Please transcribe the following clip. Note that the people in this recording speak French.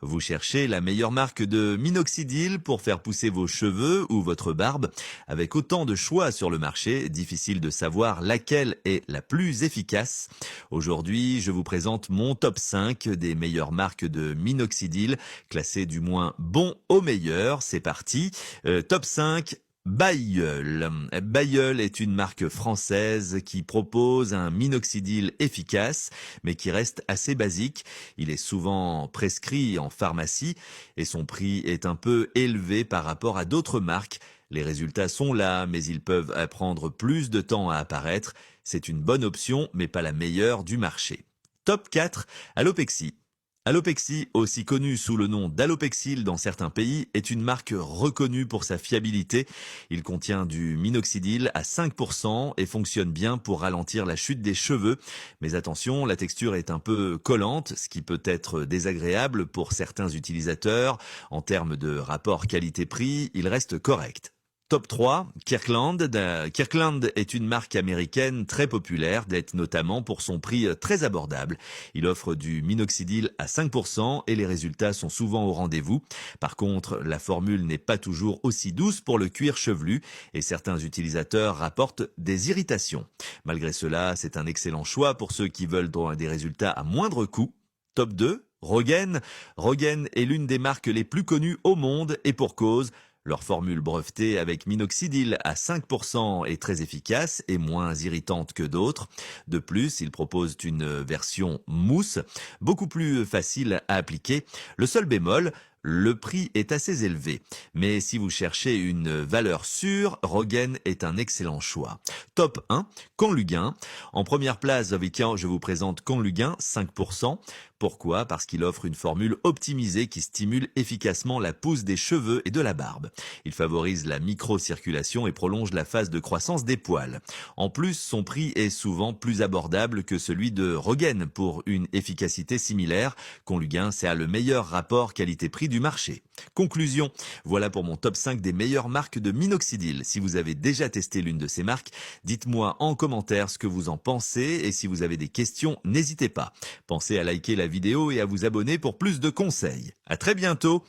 Vous cherchez la meilleure marque de minoxidil pour faire pousser vos cheveux ou votre barbe. Avec autant de choix sur le marché, difficile de savoir laquelle est la plus efficace. Aujourd'hui, je vous présente mon top 5 des meilleures marques de minoxidil, classées du moins bon au meilleur. C'est parti. Top 5. Bayeul. Bayeul est une marque française qui propose un minoxidil efficace, mais qui reste assez basique. Il est souvent prescrit en pharmacie et son prix est un peu élevé par rapport à d'autres marques. Les résultats sont là, mais ils peuvent prendre plus de temps à apparaître. C'est une bonne option, mais pas la meilleure du marché. Top 4, Alopexy. Alopexy, aussi connue sous le nom d'Alopexil dans certains pays, est une marque reconnue pour sa fiabilité. Il contient du minoxidil à 5% et fonctionne bien pour ralentir la chute des cheveux. Mais attention, la texture est un peu collante, ce qui peut être désagréable pour certains utilisateurs. En termes de rapport qualité-prix, il reste correct. Top 3, Kirkland. Kirkland est une marque américaine très populaire, dite notamment pour son prix très abordable. Il offre du minoxidil à 5% et les résultats sont souvent au rendez-vous. Par contre, la formule n'est pas toujours aussi douce pour le cuir chevelu et certains utilisateurs rapportent des irritations. Malgré cela, c'est un excellent choix pour ceux qui veulent des résultats à moindre coût. Top 2, Rogaine. Rogaine est l'une des marques les plus connues au monde et pour cause. Leur formule brevetée avec minoxidil à 5% est très efficace et moins irritante que d'autres. De plus, ils proposent une version mousse, beaucoup plus facile à appliquer. Le seul bémol, le prix est assez élevé. Mais si vous cherchez une valeur sûre, Rogaine est un excellent choix. Top 1, Conlugain. En première place, je vous présente Conlugain, 5%. Pourquoi? Parce qu'il offre une formule optimisée qui stimule efficacement la pousse des cheveux et de la barbe. Il favorise la microcirculation et prolonge la phase de croissance des poils. En plus, son prix est souvent plus abordable que celui de Rogaine pour une efficacité similaire. Conlugain, c'est le meilleur rapport qualité-prix du marché. Conclusion, voilà pour mon top 5 des meilleures marques de minoxidil. Si vous avez déjà testé l'une de ces marques, dites-moi en commentaire ce que vous en pensez et si vous avez des questions, n'hésitez pas. Pensez à liker la vidéo et à vous abonner pour plus de conseils. À très bientôt!